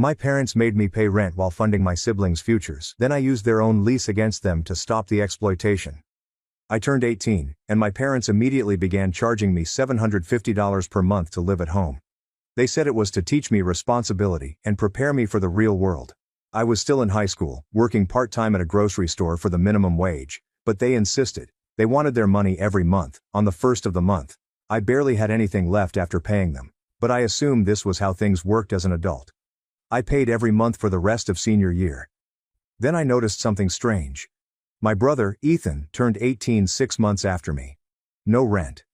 My parents made me pay rent while funding my siblings' futures. Then I used their own lease against them to stop the exploitation. I turned 18, and my parents immediately began charging me $750 per month to live at home. They said it was to teach me responsibility and prepare me for the real world. I was still in high school, working part-time at a grocery store for the minimum wage, but they insisted. They wanted their money every month, on the first of the month. I barely had anything left after paying them, but I assumed this was how things worked as an adult. I paid every month for the rest of senior year. Then I noticed something strange. My brother, Ethan, turned 18 6 months after me. No rent.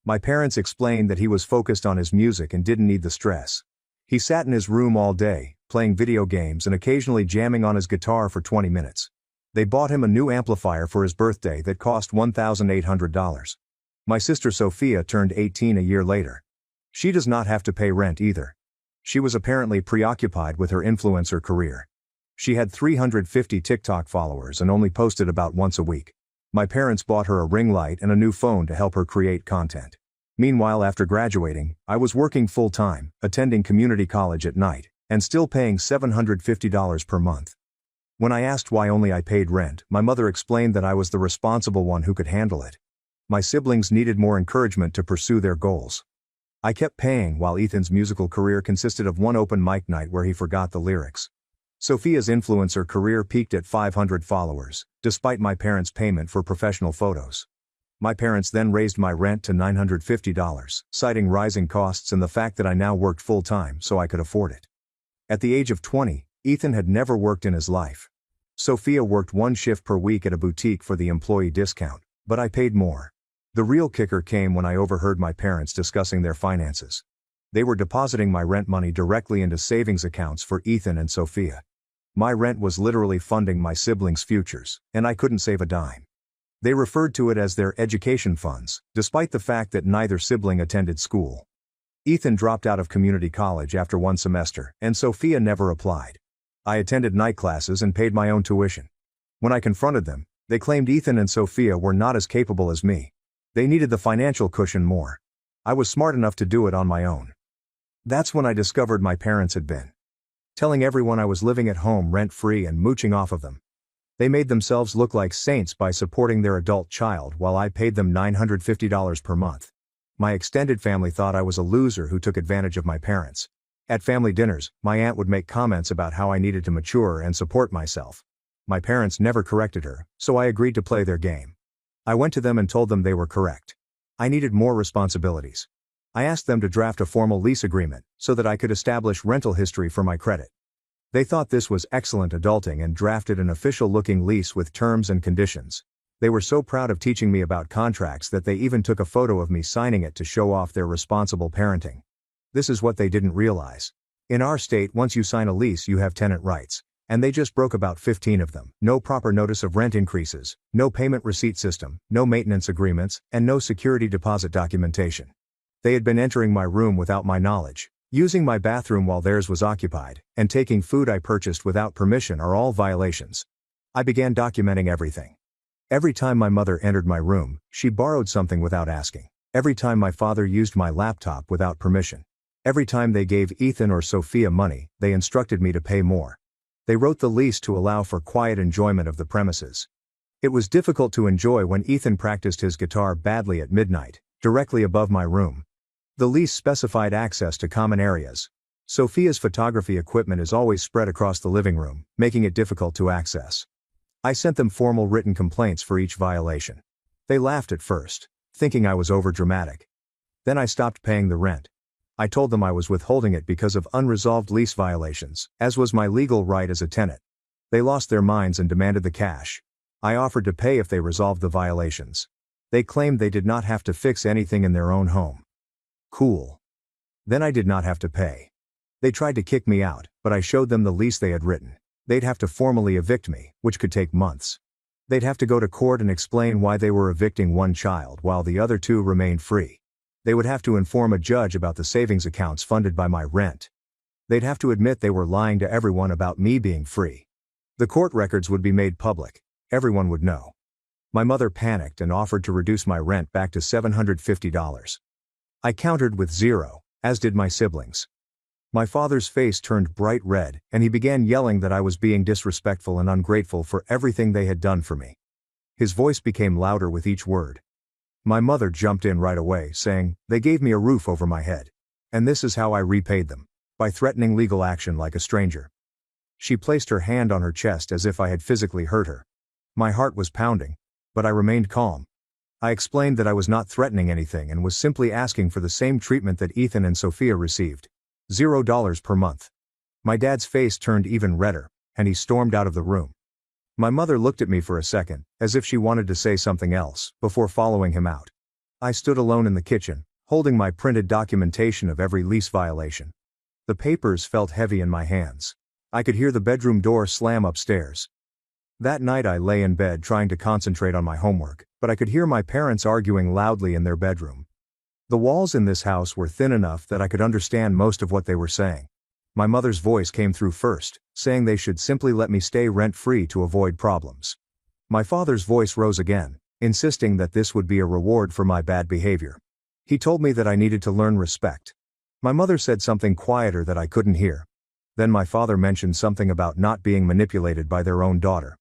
My parents explained that he was focused on his music and didn't need the stress. He sat in his room all day, playing video games and occasionally jamming on his guitar for 20 minutes. They bought him a new amplifier for his birthday that cost $1,800. My sister Sophia turned 18 a year later. She does not have to pay rent either. She was apparently preoccupied with her influencer career. She had 350 TikTok followers and only posted about once a week. My parents bought her a ring light and a new phone to help her create content. Meanwhile, after graduating, I was working full-time, attending community college at night, and still paying $750 per month. When I asked why only I paid rent, my mother explained that I was the responsible one who could handle it. My siblings needed more encouragement to pursue their goals. I kept paying while Ethan's musical career consisted of one open mic night where he forgot the lyrics. Sophia's influencer career peaked at 500 followers, despite my parents' payment for professional photos. My parents then raised my rent to $950, citing rising costs and the fact that I now worked full-time so I could afford it. At the age of 20, Ethan had never worked in his life. Sophia worked one shift per week at a boutique for the employee discount, but I paid more. The real kicker came when I overheard my parents discussing their finances. They were depositing my rent money directly into savings accounts for Ethan and Sophia. My rent was literally funding my siblings' futures, and I couldn't save a dime. They referred to it as their education funds, despite the fact that neither sibling attended school. Ethan dropped out of community college after one semester, and Sophia never applied. I attended night classes and paid my own tuition. When I confronted them, they claimed Ethan and Sophia were not as capable as me. They needed the financial cushion more. I was smart enough to do it on my own. That's when I discovered my parents had been telling everyone I was living at home rent-free and mooching off of them. They made themselves look like saints by supporting their adult child while I paid them $950 per month. My extended family thought I was a loser who took advantage of my parents. At family dinners, my aunt would make comments about how I needed to mature and support myself. My parents never corrected her, so I agreed to play their game. I went to them and told them they were correct. I needed more responsibilities. I asked them to draft a formal lease agreement so that I could establish rental history for my credit. They thought this was excellent adulting and drafted an official-looking lease with terms and conditions. They were so proud of teaching me about contracts that they even took a photo of me signing it to show off their responsible parenting. This is what they didn't realize. In our state, once you sign a lease, you have tenant rights, and they just broke about 15 of them. No proper notice of rent increases, no payment receipt system, no maintenance agreements, and no security deposit documentation. They had been entering my room without my knowledge, using my bathroom while theirs was occupied, and taking food I purchased without permission are all violations. I began documenting everything. Every time my mother entered my room, she borrowed something without asking. Every time my father used my laptop without permission. Every time they gave Ethan or Sophia money, they instructed me to pay more. They wrote the lease to allow for quiet enjoyment of the premises. It was difficult to enjoy when Ethan practiced his guitar badly at midnight, directly above my room. The lease specified access to common areas. Sophia's photography equipment is always spread across the living room, making it difficult to access. I sent them formal written complaints for each violation. They laughed at first, thinking I was overdramatic. Then I stopped paying the rent. I told them I was withholding it because of unresolved lease violations, as was my legal right as a tenant. They lost their minds and demanded the cash. I offered to pay if they resolved the violations. They claimed they did not have to fix anything in their own home. Cool. Then I did not have to pay. They tried to kick me out, but I showed them the lease they had written. They'd have to formally evict me, which could take months. They'd have to go to court and explain why they were evicting one child while the other two remained free. They would have to inform a judge about the savings accounts funded by my rent. They'd have to admit they were lying to everyone about me being free. The court records would be made public. Everyone would know. My mother panicked and offered to reduce my rent back to $750. I countered with zero, as did my siblings. My father's face turned bright red, and he began yelling that I was being disrespectful and ungrateful for everything they had done for me. His voice became louder with each word. My mother jumped in right away, saying, "They gave me a roof over my head. And this is how I repaid them. By threatening legal action like a stranger." She placed her hand on her chest as if I had physically hurt her. My heart was pounding, but I remained calm. I explained that I was not threatening anything and was simply asking for the same treatment that Ethan and Sophia received. $0 per month. My dad's face turned even redder, and he stormed out of the room. My mother looked at me for a second, as if she wanted to say something else, before following him out. I stood alone in the kitchen, holding my printed documentation of every lease violation. The papers felt heavy in my hands. I could hear the bedroom door slam upstairs. That night I lay in bed trying to concentrate on my homework, but I could hear my parents arguing loudly in their bedroom. The walls in this house were thin enough that I could understand most of what they were saying. My mother's voice came through first, saying they should simply let me stay rent-free to avoid problems. My father's voice rose again, insisting that this would be a reward for my bad behavior. He told me that I needed to learn respect. My mother said something quieter that I couldn't hear. Then my father mentioned something about not being manipulated by their own daughter.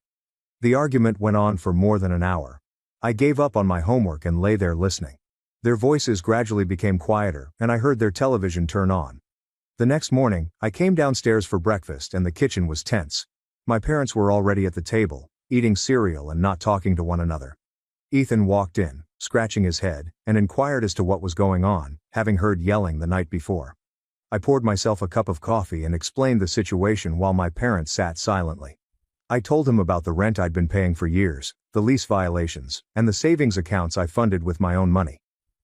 The argument went on for more than an hour. I gave up on my homework and lay there listening. Their voices gradually became quieter, and I heard their television turn on. The next morning, I came downstairs for breakfast and the kitchen was tense. My parents were already at the table, eating cereal and not talking to one another. Ethan walked in, scratching his head, and inquired as to what was going on, having heard yelling the night before. I poured myself a cup of coffee and explained the situation while my parents sat silently. I told him about the rent I'd been paying for years, the lease violations, and the savings accounts I funded with my own money.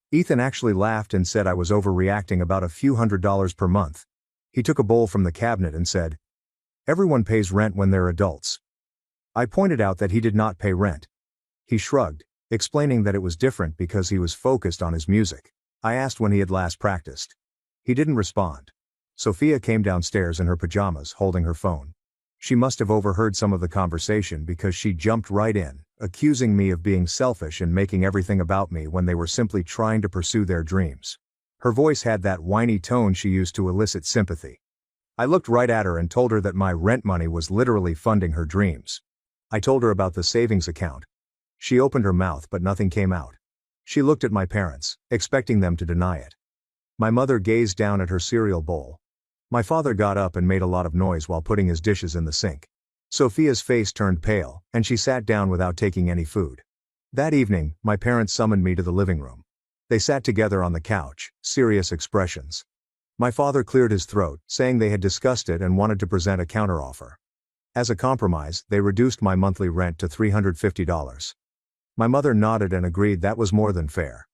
Ethan actually laughed and said I was overreacting about a few $100s per month. He took a bowl from the cabinet and said, "Everyone pays rent when they're adults." I pointed out that he did not pay rent. He shrugged, explaining that it was different because he was focused on his music. I asked when he had last practiced. He didn't respond. Sophia came downstairs in her pajamas holding her phone. She must have overheard some of the conversation because she jumped right in, accusing me of being selfish and making everything about me when they were simply trying to pursue their dreams. Her voice had that whiny tone she used to elicit sympathy. I looked right at her and told her that my rent money was literally funding her dreams. I told her about the savings account. She opened her mouth but nothing came out. She looked at my parents, expecting them to deny it. My mother gazed down at her cereal bowl. My father got up and made a lot of noise while putting his dishes in the sink. Sophia's face turned pale, and she sat down without taking any food. That evening, my parents summoned me to the living room. They sat together on the couch, serious expressions. My father cleared his throat, saying they had discussed it and wanted to present a counteroffer. As a compromise, they reduced my monthly rent to $350. My mother nodded and agreed that was more than fair.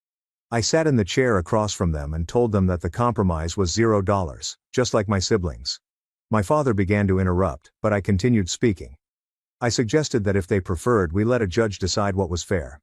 I sat in the chair across from them and told them that the compromise was $0, just like my siblings. My father began to interrupt, but I continued speaking. I suggested that if they preferred, we let a judge decide what was fair.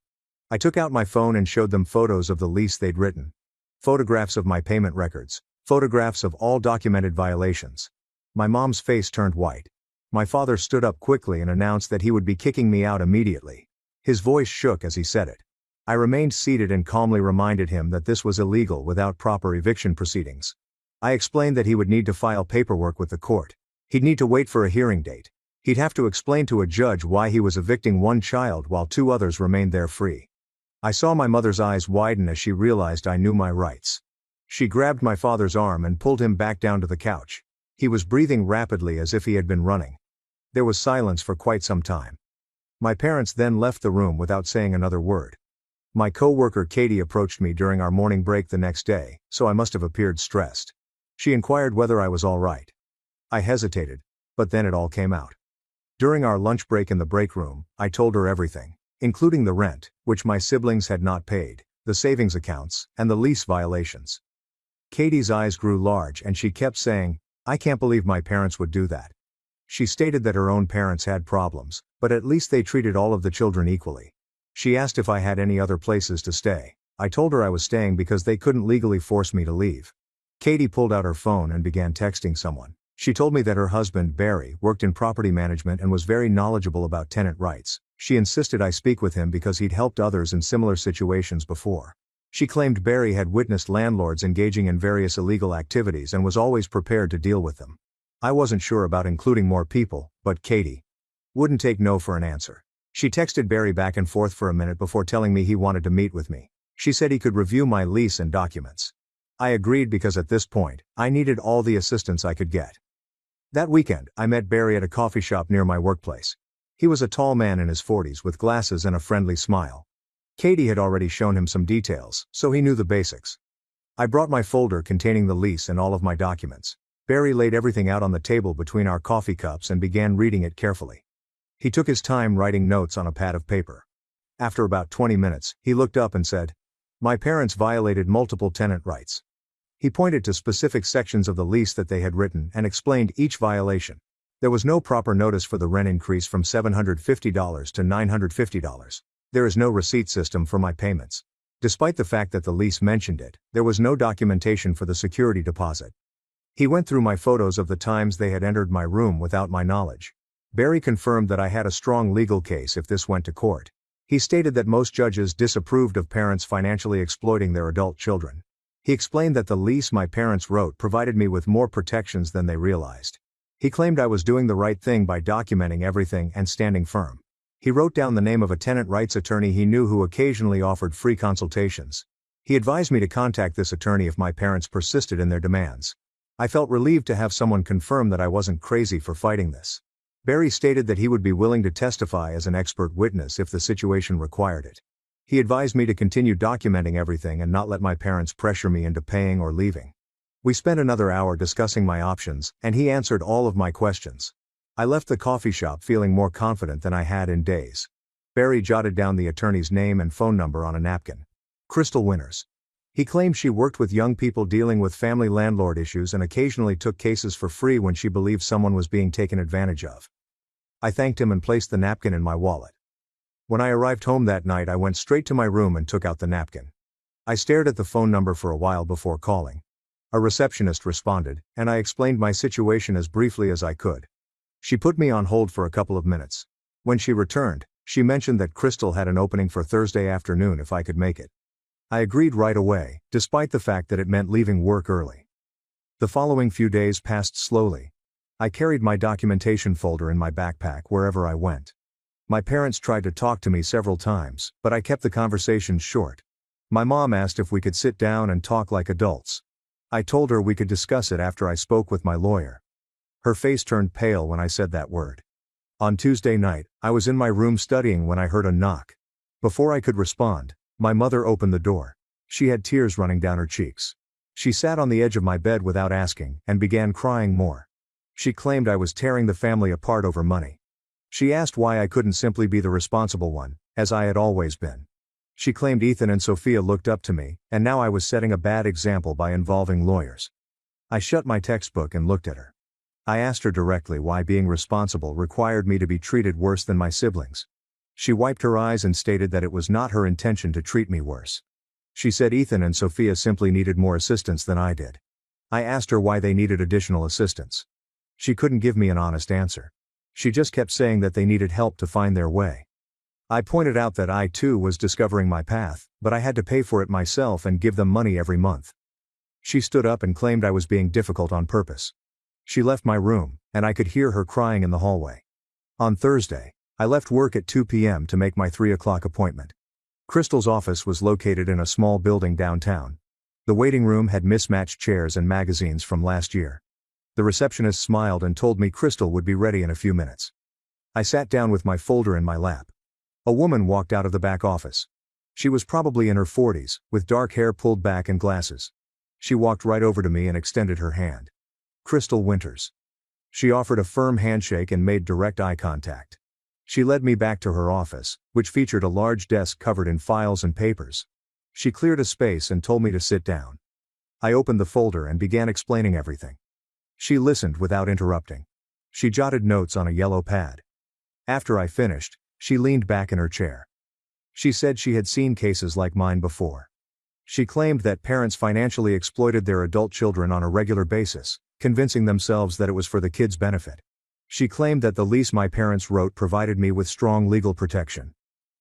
I took out my phone and showed them photos of the lease they'd written. Photographs of my payment records. Photographs of all documented violations. My mom's face turned white. My father stood up quickly and announced that he would be kicking me out immediately. His voice shook as he said it. I remained seated and calmly reminded him that this was illegal without proper eviction proceedings. I explained that he would need to file paperwork with the court. He'd need to wait for a hearing date. He'd have to explain to a judge why he was evicting one child while two others remained there free. I saw my mother's eyes widen as she realized I knew my rights. She grabbed my father's arm and pulled him back down to the couch. He was breathing rapidly as if he had been running. There was silence for quite some time. My parents then left the room without saying another word. My co-worker Katie approached me during our morning break the next day, so I must have appeared stressed. She inquired whether I was all right. I hesitated, but then it all came out. During our lunch break in the break room, I told her everything, including the rent, which my siblings had not paid, the savings accounts, and the lease violations. Katie's eyes grew large and she kept saying, "I can't believe my parents would do that." She stated that her own parents had problems, but at least they treated all of the children equally. She asked if I had any other places to stay. I told her I was staying because they couldn't legally force me to leave. Katie pulled out her phone and began texting someone. She told me that her husband, Barry, worked in property management and was very knowledgeable about tenant rights. She insisted I speak with him because he'd helped others in similar situations before. She claimed Barry had witnessed landlords engaging in various illegal activities and was always prepared to deal with them. I wasn't sure about including more people, but Katie wouldn't take no for an answer. She texted Barry back and forth for a minute before telling me he wanted to meet with me. She said he could review my lease and documents. I agreed because at this point, I needed all the assistance I could get. That weekend, I met Barry at a coffee shop near my workplace. He was a tall man in his 40s with glasses and a friendly smile. Katie had already shown him some details, so he knew the basics. I brought my folder containing the lease and all of my documents. Barry laid everything out on the table between our coffee cups and began reading it carefully. He took his time writing notes on a pad of paper. After about 20 minutes, he looked up and said, "My parents violated multiple tenant rights." He pointed to specific sections of the lease that they had written and explained each violation. There was no proper notice for the rent increase from $750 to $950. There is no receipt system for my payments. Despite the fact that the lease mentioned it, there was no documentation for the security deposit. He went through my photos of the times they had entered my room without my knowledge. Barry confirmed that I had a strong legal case if this went to court. He stated that most judges disapproved of parents financially exploiting their adult children. He explained that the lease my parents wrote provided me with more protections than they realized. He claimed I was doing the right thing by documenting everything and standing firm. He wrote down the name of a tenant rights attorney he knew who occasionally offered free consultations. He advised me to contact this attorney if my parents persisted in their demands. I felt relieved to have someone confirm that I wasn't crazy for fighting this. Barry stated that he would be willing to testify as an expert witness if the situation required it. He advised me to continue documenting everything and not let my parents pressure me into paying or leaving. We spent another hour discussing my options, and he answered all of my questions. I left the coffee shop feeling more confident than I had in days. Barry jotted down the attorney's name and phone number on a napkin. Crystal Winters. He claimed she worked with young people dealing with family landlord issues and occasionally took cases for free when she believed someone was being taken advantage of. I thanked him and placed the napkin in my wallet. When I arrived home that night, I went straight to my room and took out the napkin. I stared at the phone number for a while before calling. A receptionist responded, and I explained my situation as briefly as I could. She put me on hold for a couple of minutes. When she returned, she mentioned that Crystal had an opening for Thursday afternoon if I could make it. I agreed right away, despite the fact that it meant leaving work early. The following few days passed slowly. I carried my documentation folder in my backpack wherever I went. My parents tried to talk to me several times, but I kept the conversations short. My mom asked if we could sit down and talk like adults. I told her we could discuss it after I spoke with my lawyer. Her face turned pale when I said that word. On Tuesday night, I was in my room studying when I heard a knock. Before I could respond, my mother opened the door. She had tears running down her cheeks. She sat on the edge of my bed without asking, and began crying more. She claimed I was tearing the family apart over money. She asked why I couldn't simply be the responsible one, as I had always been. She claimed Ethan and Sophia looked up to me, and now I was setting a bad example by involving lawyers. I shut my textbook and looked at her. I asked her directly why being responsible required me to be treated worse than my siblings. She wiped her eyes and stated that it was not her intention to treat me worse. She said Ethan and Sophia simply needed more assistance than I did. I asked her why they needed additional assistance. She couldn't give me an honest answer. She just kept saying that they needed help to find their way. I pointed out that I too was discovering my path, but I had to pay for it myself and give them money every month. She stood up and claimed I was being difficult on purpose. She left my room, and I could hear her crying in the hallway. On Thursday, I left work at 2 p.m. to make my 3 o'clock appointment. Crystal's office was located in a small building downtown. The waiting room had mismatched chairs and magazines from last year. The receptionist smiled and told me Crystal would be ready in a few minutes. I sat down with my folder in my lap. A woman walked out of the back office. She was probably in her 40s, with dark hair pulled back and glasses. She walked right over to me and extended her hand. Crystal Winters. She offered a firm handshake and made direct eye contact. She led me back to her office, which featured a large desk covered in files and papers. She cleared a space and told me to sit down. I opened the folder and began explaining everything. She listened without interrupting. She jotted notes on a yellow pad. After I finished, she leaned back in her chair. She said she had seen cases like mine before. She claimed that parents financially exploited their adult children on a regular basis, convincing themselves that it was for the kids' benefit. She claimed that the lease my parents wrote provided me with strong legal protection.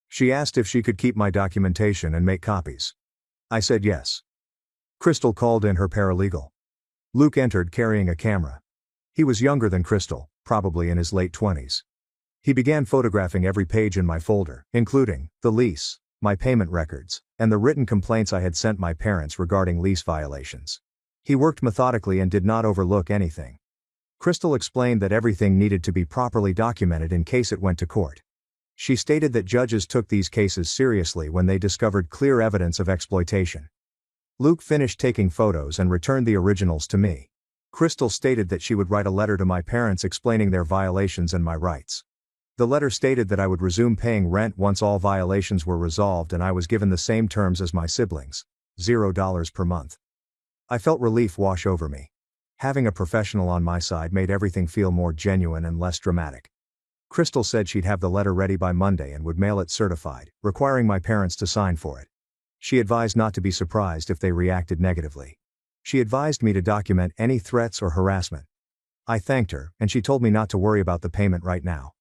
She asked if she could keep my documentation and make copies. I said yes. Crystal called in her paralegal. Luke entered carrying a camera. He was younger than Crystal, probably in his late 20s. He began photographing every page in my folder, including the lease, my payment records, and the written complaints I had sent my parents regarding lease violations. He worked methodically and did not overlook anything. Crystal explained that everything needed to be properly documented in case it went to court. She stated that judges took these cases seriously when they discovered clear evidence of exploitation. Luke finished taking photos and returned the originals to me. Crystal stated that she would write a letter to my parents explaining their violations and my rights. The letter stated that I would resume paying rent once all violations were resolved and I was given the same terms as my siblings, $0 per month. I felt relief wash over me. Having a professional on my side made everything feel more genuine and less dramatic. Crystal said she'd have the letter ready by Monday and would mail it certified, requiring my parents to sign for it. She advised not to be surprised if they reacted negatively. She advised me to document any threats or harassment. I thanked her, and she told me not to worry about the payment right now.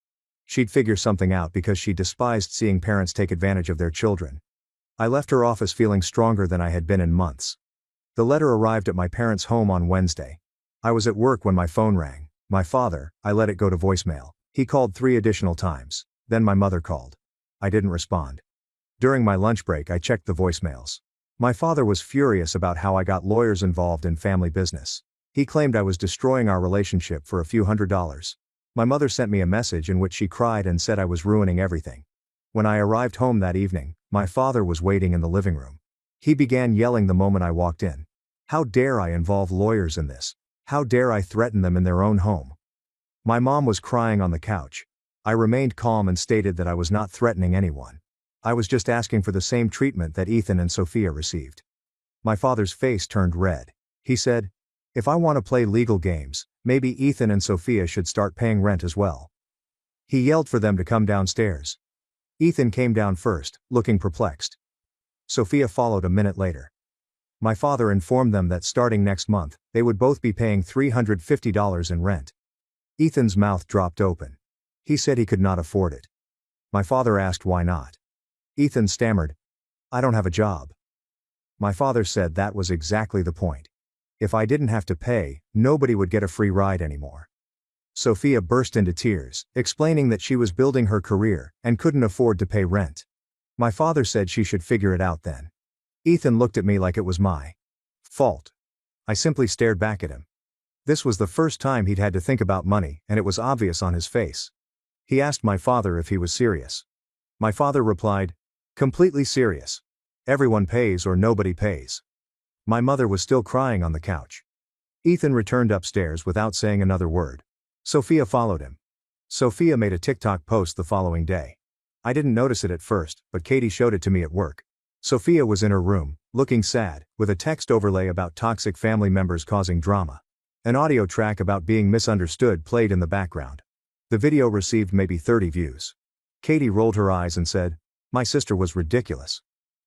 She'd figure something out because she despised seeing parents take advantage of their children. I left her office feeling stronger than I had been in months. The letter arrived at my parents' home on Wednesday. I was at work when my phone rang. My father, I let it go to voicemail. He called 3 additional times. Then my mother called. I didn't respond. During my lunch break, I checked the voicemails. My father was furious about how I got lawyers involved in family business. He claimed I was destroying our relationship for a few $100s. My mother sent me a message in which she cried and said I was ruining everything. When I arrived home that evening, my father was waiting in the living room. He began yelling the moment I walked in. How dare I involve lawyers in this? How dare I threaten them in their own home? My mom was crying on the couch. I remained calm and stated that I was not threatening anyone. I was just asking for the same treatment that Ethan and Sophia received. My father's face turned red. He said, "If I want to play legal games, maybe Ethan and Sophia should start paying rent as well." He yelled for them to come downstairs. Ethan came down first, looking perplexed. Sophia followed a minute later. My father informed them that starting next month, they would both be paying $350 in rent. Ethan's mouth dropped open. He said he could not afford it. My father asked why not. Ethan stammered, "I don't have a job." My father said that was exactly the point. If I didn't have to pay, nobody would get a free ride anymore. Sophia burst into tears, explaining that she was building her career and couldn't afford to pay rent. My father said she should figure it out then. Ethan looked at me like it was my fault. I simply stared back at him. This was the first time he'd had to think about money, and it was obvious on his face. He asked my father if he was serious. My father replied, "Completely serious. Everyone pays or nobody pays." My mother was still crying on the couch. Ethan returned upstairs without saying another word. Sophia followed him. Sophia made a TikTok post the following day. I didn't notice it at first, but Katie showed it to me at work. Sophia was in her room, looking sad, with a text overlay about toxic family members causing drama. An audio track about being misunderstood played in the background. The video received maybe 30 views. Katie rolled her eyes and said, "My sister was ridiculous."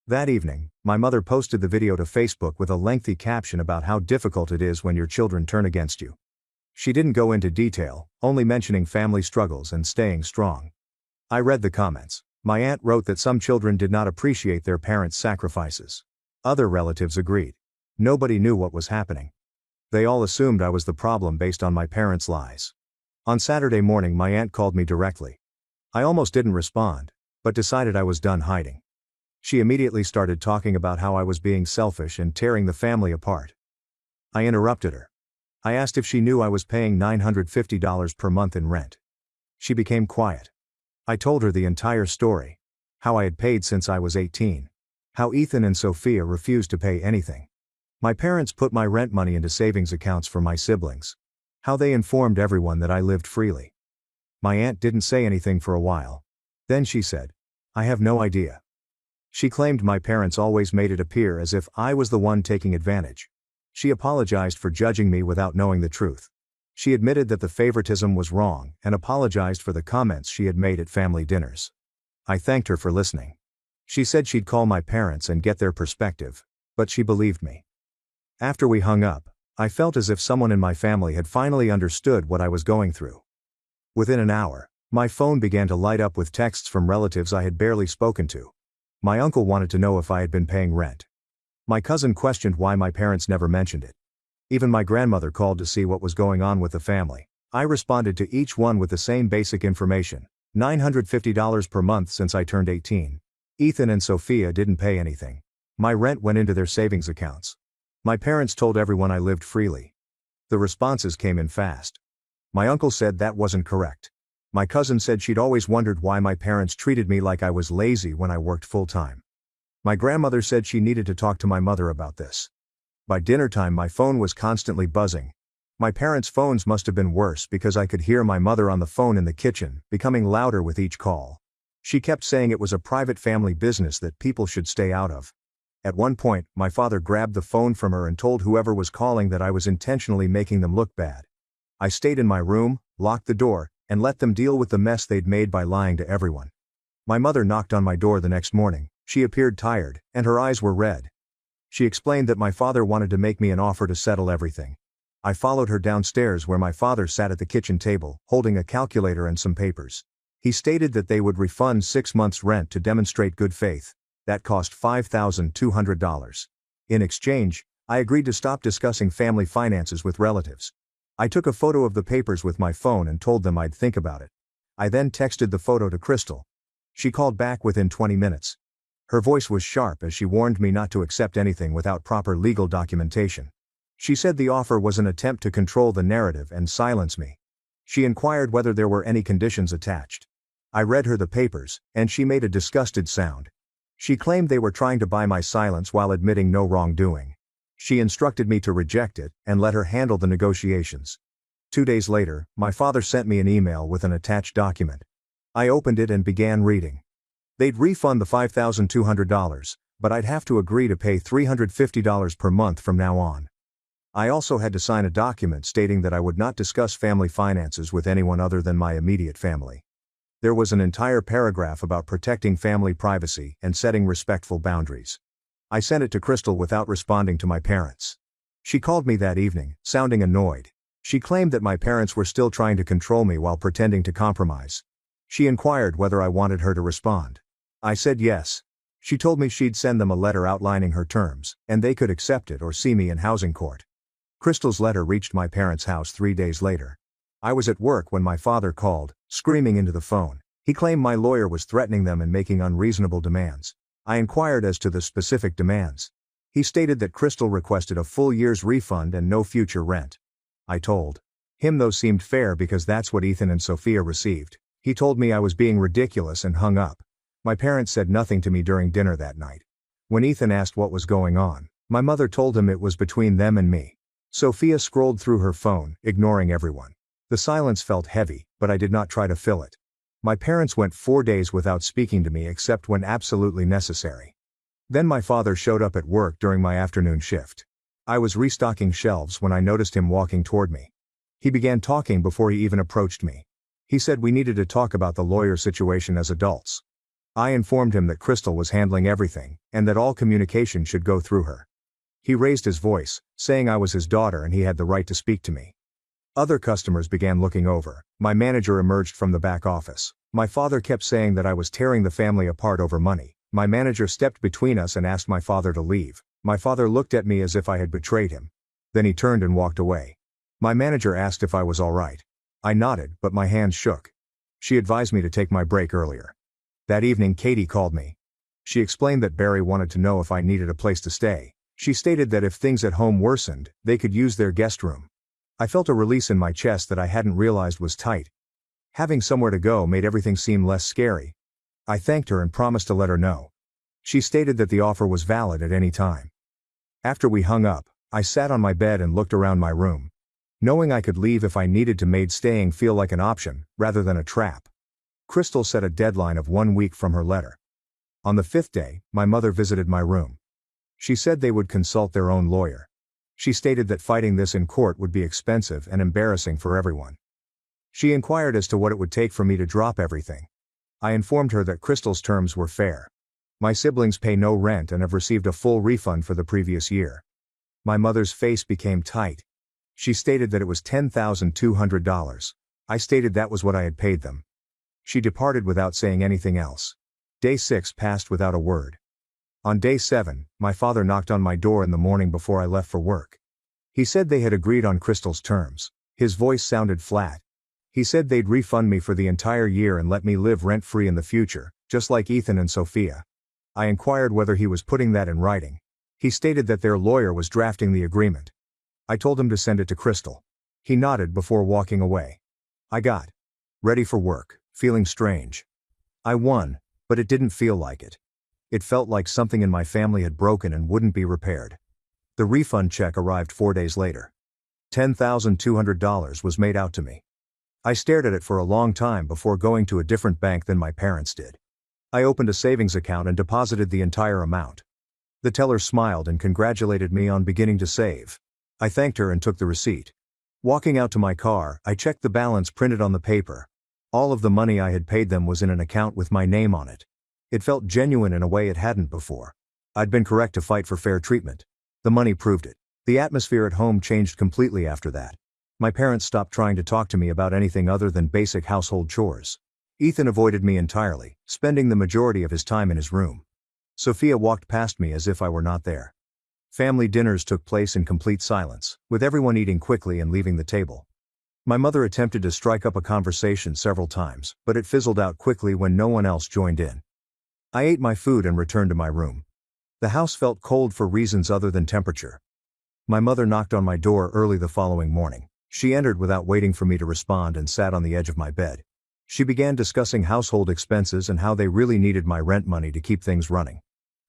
That evening, my mother posted the video to Facebook with a lengthy caption about how difficult it is when your children turn against you. She didn't go into detail, only mentioning family struggles and staying strong. I read the comments. My aunt wrote that some children did not appreciate their parents' sacrifices. Other relatives agreed. Nobody knew what was happening. They all assumed I was the problem based on my parents' lies. On Saturday morning, my aunt called me directly. I almost didn't respond, but decided I was done hiding. She immediately started talking about how I was being selfish and tearing the family apart. I interrupted her. I asked if she knew I was paying $950 per month in rent. She became quiet. I told her the entire story. How I had paid since I was 18. How Ethan and Sophia refused to pay anything. My parents put my rent money into savings accounts for my siblings. How they informed everyone that I lived freely. My aunt didn't say anything for a while. Then she said, "I have no idea." She claimed my parents always made it appear as if I was the one taking advantage. She apologized for judging me without knowing the truth. She admitted that the favoritism was wrong and apologized for the comments she had made at family dinners. I thanked her for listening. She said she'd call my parents and get their perspective, but she believed me. After we hung up, I felt as if someone in my family had finally understood what I was going through. Within an hour, my phone began to light up with texts from relatives I had barely spoken to. My uncle wanted to know if I had been paying rent. My cousin questioned why my parents never mentioned it. Even my grandmother called to see what was going on with the family. I responded to each one with the same basic information. $950 per month since I turned 18. Ethan and Sophia didn't pay anything. My rent went into their savings accounts. My parents told everyone I lived freely. The responses came in fast. My uncle said that wasn't correct. My cousin said she'd always wondered why my parents treated me like I was lazy when I worked full-time. My grandmother said she needed to talk to my mother about this. By dinner time my phone was constantly buzzing. My parents' phones must have been worse because I could hear my mother on the phone in the kitchen, becoming louder with each call. She kept saying it was a private family business that people should stay out of. At one point, my father grabbed the phone from her and told whoever was calling that I was intentionally making them look bad. I stayed in my room, locked the door, and let them deal with the mess they'd made by lying to everyone. My mother knocked on my door the next morning. She appeared tired, and her eyes were red. She explained that my father wanted to make me an offer to settle everything. I followed her downstairs where my father sat at the kitchen table, holding a calculator and some papers. He stated that they would refund 6 months' rent to demonstrate good faith. That cost $5,200. In exchange, I agreed to stop discussing family finances with relatives. I took a photo of the papers with my phone and told them I'd think about it. I then texted the photo to Crystal. She called back within 20 minutes. Her voice was sharp as she warned me not to accept anything without proper legal documentation. She said the offer was an attempt to control the narrative and silence me. She inquired whether there were any conditions attached. I read her the papers, and she made a disgusted sound. She claimed they were trying to buy my silence while admitting no wrongdoing. She instructed me to reject it and let her handle the negotiations. 2 days later, my father sent me an email with an attached document. I opened it and began reading. They'd refund the $5,200, but I'd have to agree to pay $350 per month from now on. I also had to sign a document stating that I would not discuss family finances with anyone other than my immediate family. There was an entire paragraph about protecting family privacy and setting respectful boundaries. I sent it to Crystal without responding to my parents. She called me that evening, sounding annoyed. She claimed that my parents were still trying to control me while pretending to compromise. She inquired whether I wanted her to respond. I said yes. She told me she'd send them a letter outlining her terms, and they could accept it or see me in housing court. Crystal's letter reached my parents' house 3 days later. I was at work when my father called, screaming into the phone. He claimed my lawyer was threatening them and making unreasonable demands. I inquired as to the specific demands. He stated that Crystal requested a full year's refund and no future rent. I told him those seemed fair because that's what Ethan and Sophia received. He told me I was being ridiculous and hung up. My parents said nothing to me during dinner that night. When Ethan asked what was going on, my mother told him it was between them and me. Sophia scrolled through her phone, ignoring everyone. The silence felt heavy, but I did not try to fill it. My parents went 4 days without speaking to me except when absolutely necessary. Then my father showed up at work during my afternoon shift. I was restocking shelves when I noticed him walking toward me. He began talking before he even approached me. He said we needed to talk about the lawyer situation as adults. I informed him that Crystal was handling everything, and that all communication should go through her. He raised his voice, saying I was his daughter and he had the right to speak to me. Other customers began looking over. My manager emerged from the back office. My father kept saying that I was tearing the family apart over money. My manager stepped between us and asked my father to leave. My father looked at me as if I had betrayed him. Then he turned and walked away. My manager asked if I was all right. I nodded, but my hands shook. She advised me to take my break earlier. That evening Katie called me. She explained that Barry wanted to know if I needed a place to stay. She stated that if things at home worsened, they could use their guest room. I felt a release in my chest that I hadn't realized was tight. Having somewhere to go made everything seem less scary. I thanked her and promised to let her know. She stated that the offer was valid at any time. After we hung up, I sat on my bed and looked around my room. Knowing I could leave if I needed to made staying feel like an option, rather than a trap. Crystal set a deadline of 1 week from her letter. On the 5th day, my mother visited my room. She said they would consult their own lawyer. She stated that fighting this in court would be expensive and embarrassing for everyone. She inquired as to what it would take for me to drop everything. I informed her that Crystal's terms were fair. My siblings pay no rent and have received a full refund for the previous year. My mother's face became tight. She stated that it was $10,200. I stated that was what I had paid them. She departed without saying anything else. Day 6 passed without a word. On day 7, my father knocked on my door in the morning before I left for work. He said they had agreed on Crystal's terms. His voice sounded flat. He said they'd refund me for the entire year and let me live rent-free in the future, just like Ethan and Sophia. I inquired whether he was putting that in writing. He stated that their lawyer was drafting the agreement. I told him to send it to Crystal. He nodded before walking away. I got ready for work, feeling strange. I won, but it didn't feel like it. It felt like something in my family had broken and wouldn't be repaired. The refund check arrived 4 days later. $10,200 was made out to me. I stared at it for a long time before going to a different bank than my parents did. I opened a savings account and deposited the entire amount. The teller smiled and congratulated me on beginning to save. I thanked her and took the receipt. Walking out to my car, I checked the balance printed on the paper. All of the money I had paid them was in an account with my name on it. It felt genuine in a way it hadn't before. I'd been correct to fight for fair treatment. The money proved it. The atmosphere at home changed completely after that. My parents stopped trying to talk to me about anything other than basic household chores. Ethan avoided me entirely, spending the majority of his time in his room. Sophia walked past me as if I were not there. Family dinners took place in complete silence, with everyone eating quickly and leaving the table. My mother attempted to strike up a conversation several times, but it fizzled out quickly when no one else joined in. I ate my food and returned to my room. The house felt cold for reasons other than temperature. My mother knocked on my door early the following morning. She entered without waiting for me to respond and sat on the edge of my bed. She began discussing household expenses and how they really needed my rent money to keep things running.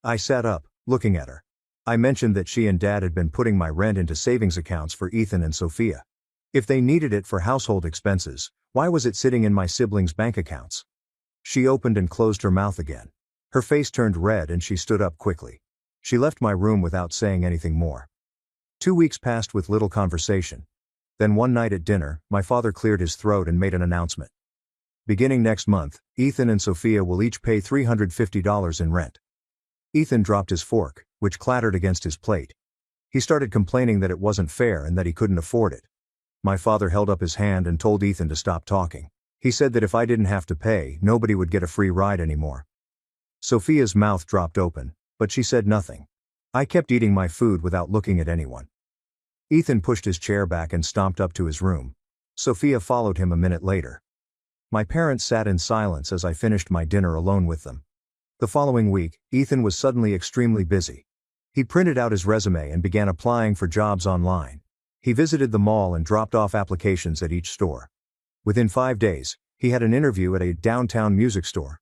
I sat up, looking at her. I mentioned that she and Dad had been putting my rent into savings accounts for Ethan and Sophia. If they needed it for household expenses, why was it sitting in my siblings' bank accounts? She opened and closed her mouth again. Her face turned red and she stood up quickly. She left my room without saying anything more. 2 weeks passed with little conversation. Then one night at dinner, my father cleared his throat and made an announcement. Beginning next month, Ethan and Sophia will each pay $350 in rent. Ethan dropped his fork, which clattered against his plate. He started complaining that it wasn't fair and that he couldn't afford it. My father held up his hand and told Ethan to stop talking. He said that if I didn't have to pay, nobody would get a free ride anymore. Sophia's mouth dropped open, but she said nothing. I kept eating my food without looking at anyone. Ethan pushed his chair back and stomped up to his room. Sophia followed him a minute later. My parents sat in silence as I finished my dinner alone with them. The following week, Ethan was suddenly extremely busy. He printed out his resume and began applying for jobs online. He visited the mall and dropped off applications at each store. Within 5 days, he had an interview at a downtown music store.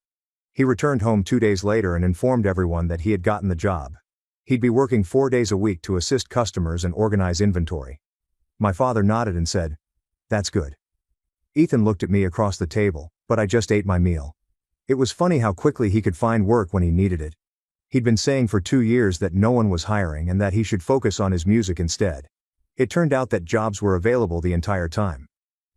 He returned home 2 days later and informed everyone that he had gotten the job. He'd be working 4 days a week to assist customers and organize inventory. My father nodded and said, "That's good." Ethan looked at me across the table, but I just ate my meal. It was funny how quickly he could find work when he needed it. He'd been saying for 2 years that no one was hiring and that he should focus on his music instead. It turned out that jobs were available the entire time.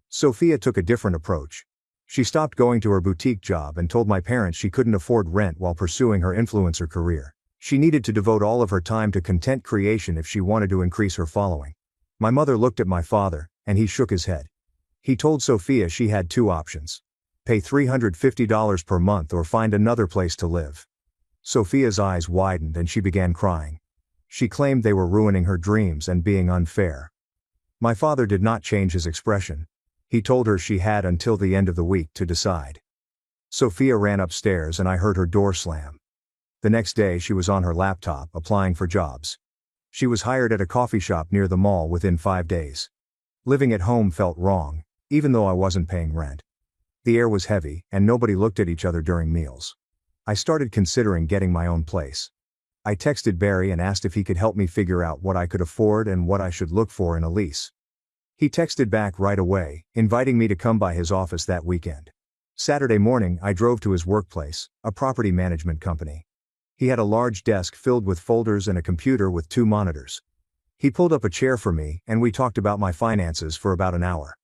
Sophia took a different approach. She stopped going to her boutique job and told my parents she couldn't afford rent while pursuing her influencer career. She needed to devote all of her time to content creation if she wanted to increase her following. My mother looked at my father, and he shook his head. He told Sophia she had 2 options. Pay $350 per month or find another place to live. Sophia's eyes widened and she began crying. She claimed they were ruining her dreams and being unfair. My father did not change his expression. He told her she had until the end of the week to decide. Sophia ran upstairs and I heard her door slam. The next day she was on her laptop applying for jobs. She was hired at a coffee shop near the mall within 5 days. Living at home felt wrong, even though I wasn't paying rent. The air was heavy, and nobody looked at each other during meals. I started considering getting my own place. I texted Barry and asked if he could help me figure out what I could afford and what I should look for in a lease. He texted back right away, inviting me to come by his office that weekend. Saturday morning I drove to his workplace, a property management company. He had a large desk filled with folders and a computer with 2 monitors. He pulled up a chair for me and we talked about my finances for about an hour.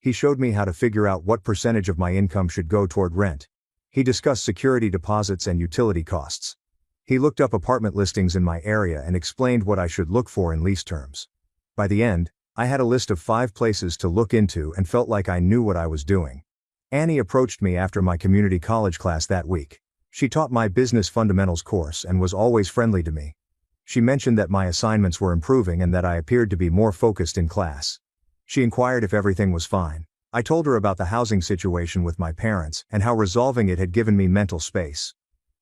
He showed me how to figure out what percentage of my income should go toward rent. He discussed security deposits and utility costs. He looked up apartment listings in my area and explained what I should look for in lease terms. By the end, I had a list of 5 places to look into and felt like I knew what I was doing. Annie approached me after my community college class that week. She taught my business fundamentals course and was always friendly to me. She mentioned that my assignments were improving and that I appeared to be more focused in class. She inquired if everything was fine. I told her about the housing situation with my parents and how resolving it had given me mental space.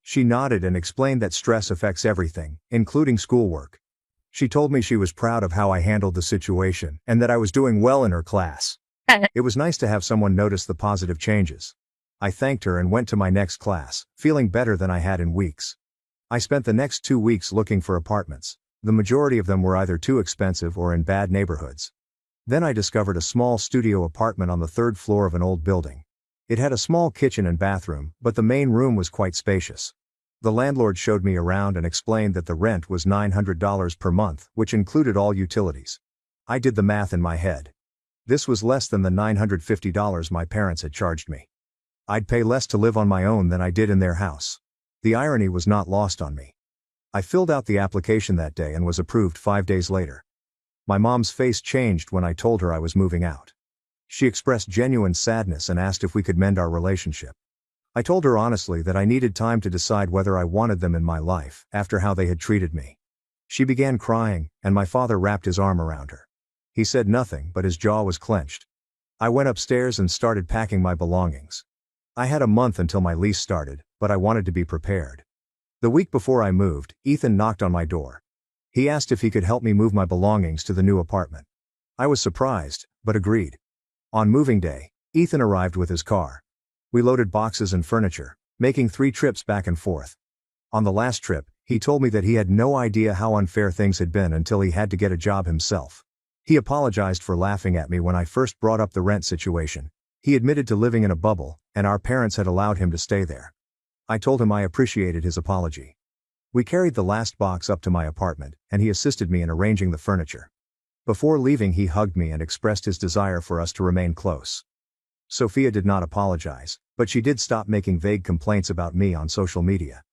She nodded and explained that stress affects everything, including schoolwork. She told me she was proud of how I handled the situation and that I was doing well in her class. It was nice to have someone notice the positive changes. I thanked her and went to my next class, feeling better than I had in weeks. I spent the next 2 weeks looking for apartments. The majority of them were either too expensive or in bad neighborhoods. Then I discovered a small studio apartment on the 3rd floor of an old building. It had a small kitchen and bathroom, but the main room was quite spacious. The landlord showed me around and explained that the rent was $900 per month, which included all utilities. I did the math in my head. This was less than the $950 my parents had charged me. I'd pay less to live on my own than I did in their house. The irony was not lost on me. I filled out the application that day and was approved 5 days later. My mom's face changed when I told her I was moving out. She expressed genuine sadness and asked if we could mend our relationship. I told her honestly that I needed time to decide whether I wanted them in my life, after how they had treated me. She began crying, and my father wrapped his arm around her. He said nothing, but his jaw was clenched. I went upstairs and started packing my belongings. I had a month until my lease started, but I wanted to be prepared. The week before I moved, Ethan knocked on my door. He asked if he could help me move my belongings to the new apartment. I was surprised, but agreed. On moving day, Ethan arrived with his car. We loaded boxes and furniture, making 3 trips back and forth. On the last trip, he told me that he had no idea how unfair things had been until he had to get a job himself. He apologized for laughing at me when I first brought up the rent situation. He admitted to living in a bubble, and our parents had allowed him to stay there. I told him I appreciated his apology. We carried the last box up to my apartment, and he assisted me in arranging the furniture. Before leaving, he hugged me and expressed his desire for us to remain close. Sophia did not apologize, but she did stop making vague complaints about me on social media.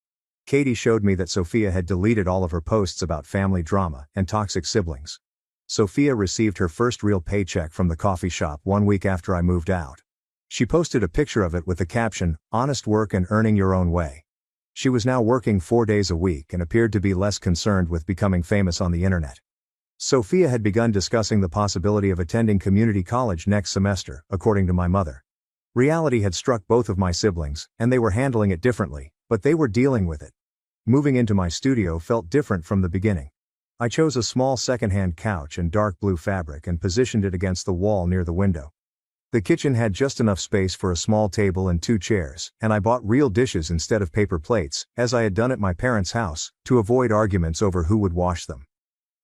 Katie showed me that Sophia had deleted all of her posts about family drama and toxic siblings. Sophia received her first real paycheck from the coffee shop 1 week after I moved out. She posted a picture of it with the caption, "Honest work and earning your own way." She was now working 4 days a week and appeared to be less concerned with becoming famous on the internet. Sophia had begun discussing the possibility of attending community college next semester, according to my mother. Reality had struck both of my siblings, and they were handling it differently, but they were dealing with it. Moving into my studio felt different from the beginning. I chose a small secondhand couch and dark blue fabric and positioned it against the wall near the window. The kitchen had just enough space for a small table and 2 chairs, and I bought real dishes instead of paper plates, as I had done at my parents' house, to avoid arguments over who would wash them.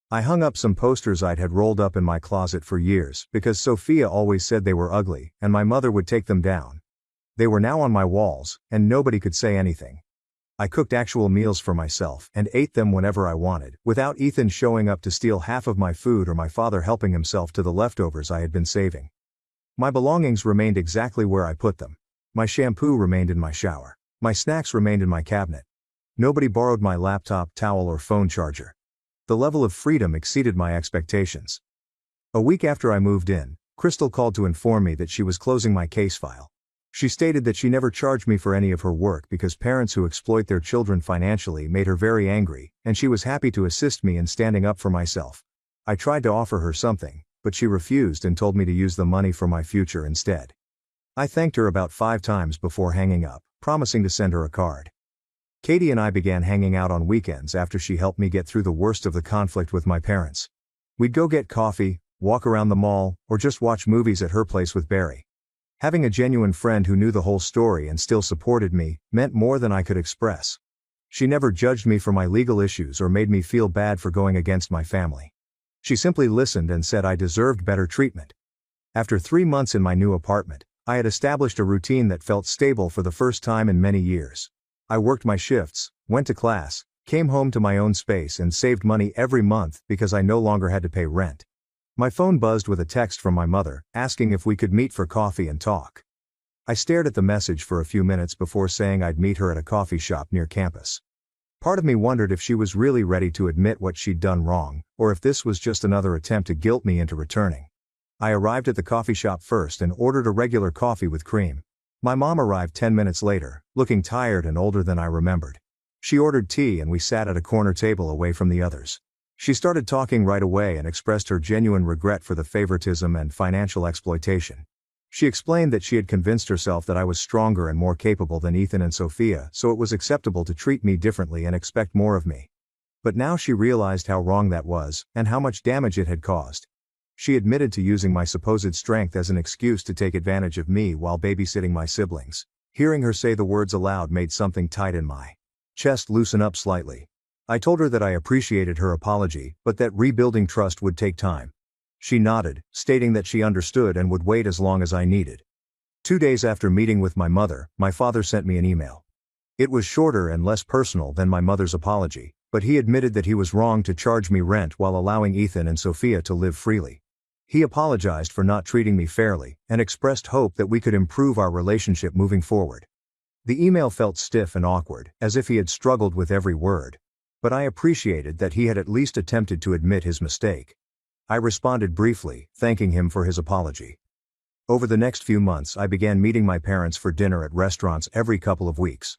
I hung up some posters I'd had rolled up in my closet for years because Sophia always said they were ugly, and my mother would take them down. They were now on my walls, and nobody could say anything. I cooked actual meals for myself and ate them whenever I wanted, without Ethan showing up to steal half of my food or my father helping himself to the leftovers I had been saving. My belongings remained exactly where I put them. My shampoo remained in my shower. My snacks remained in my cabinet. Nobody borrowed my laptop, towel, or phone charger. The level of freedom exceeded my expectations. A week after I moved in, Crystal called to inform me that she was closing my case file. She stated that she never charged me for any of her work because parents who exploit their children financially made her very angry, and she was happy to assist me in standing up for myself. I tried to offer her something, but she refused and told me to use the money for my future instead. I thanked her about 5 times before hanging up, promising to send her a card. Katie and I began hanging out on weekends after she helped me get through the worst of the conflict with my parents. We'd go get coffee, walk around the mall, or just watch movies at her place with Barry. Having a genuine friend who knew the whole story and still supported me meant more than I could express. She never judged me for my legal issues or made me feel bad for going against my family. She simply listened and said I deserved better treatment. After 3 months in my new apartment, I had established a routine that felt stable for the first time in many years. I worked my shifts, went to class, came home to my own space, and saved money every month because I no longer had to pay rent. My phone buzzed with a text from my mother, asking if we could meet for coffee and talk. I stared at the message for a few minutes before saying I'd meet her at a coffee shop near campus. Part of me wondered if she was really ready to admit what she'd done wrong, or if this was just another attempt to guilt me into returning. I arrived at the coffee shop first and ordered a regular coffee with cream. My mom arrived 10 minutes later, looking tired and older than I remembered. She ordered tea and we sat at a corner table away from the others. She started talking right away and expressed her genuine regret for the favoritism and financial exploitation. She explained that she had convinced herself that I was stronger and more capable than Ethan and Sophia, so it was acceptable to treat me differently and expect more of me. But now she realized how wrong that was, and how much damage it had caused. She admitted to using my supposed strength as an excuse to take advantage of me while babysitting my siblings. Hearing her say the words aloud made something tight in my chest loosen up slightly. I told her that I appreciated her apology, but that rebuilding trust would take time. She nodded, stating that she understood and would wait as long as I needed. 2 days after meeting with my mother, my father sent me an email. It was shorter and less personal than my mother's apology, but he admitted that he was wrong to charge me rent while allowing Ethan and Sophia to live freely. He apologized for not treating me fairly, and expressed hope that we could improve our relationship moving forward. The email felt stiff and awkward, as if he had struggled with every word. But I appreciated that he had at least attempted to admit his mistake. I responded briefly, thanking him for his apology. Over the next few months I began meeting my parents for dinner at restaurants every couple of weeks.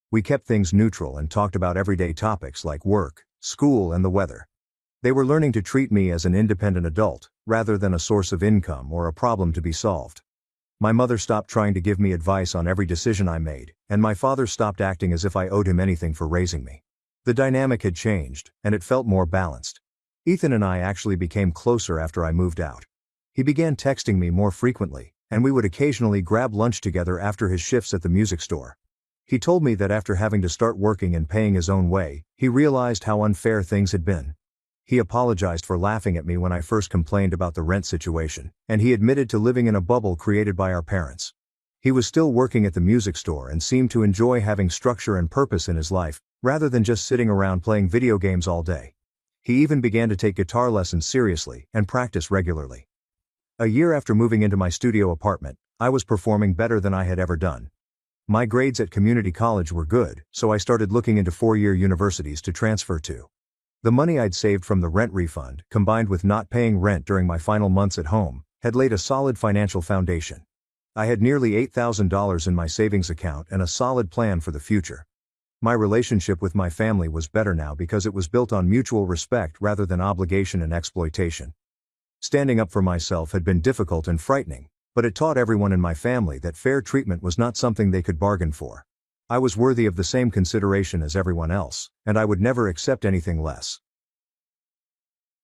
We kept things neutral and talked about everyday topics like work, school and the weather. They were learning to treat me as an independent adult, rather than a source of income or a problem to be solved. My mother stopped trying to give me advice on every decision I made, and my father stopped acting as if I owed him anything for raising me. The dynamic had changed, and it felt more balanced. Ethan and I actually became closer after I moved out. He began texting me more frequently, and we would occasionally grab lunch together after his shifts at the music store. He told me that after having to start working and paying his own way, he realized how unfair things had been. He apologized for laughing at me when I first complained about the rent situation, and he admitted to living in a bubble created by our parents. He was still working at the music store and seemed to enjoy having structure and purpose in his life, rather than just sitting around playing video games all day. He even began to take guitar lessons seriously and practice regularly. A year after moving into my studio apartment, I was performing better than I had ever done. My grades at community college were good, so I started looking into four-year universities to transfer to. The money I'd saved from the rent refund, combined with not paying rent during my final months at home, had laid a solid financial foundation. I had nearly $8,000 in my savings account and a solid plan for the future. My relationship with my family was better now because it was built on mutual respect rather than obligation and exploitation. Standing up for myself had been difficult and frightening, but it taught everyone in my family that fair treatment was not something they could bargain for. I was worthy of the same consideration as everyone else, and I would never accept anything less.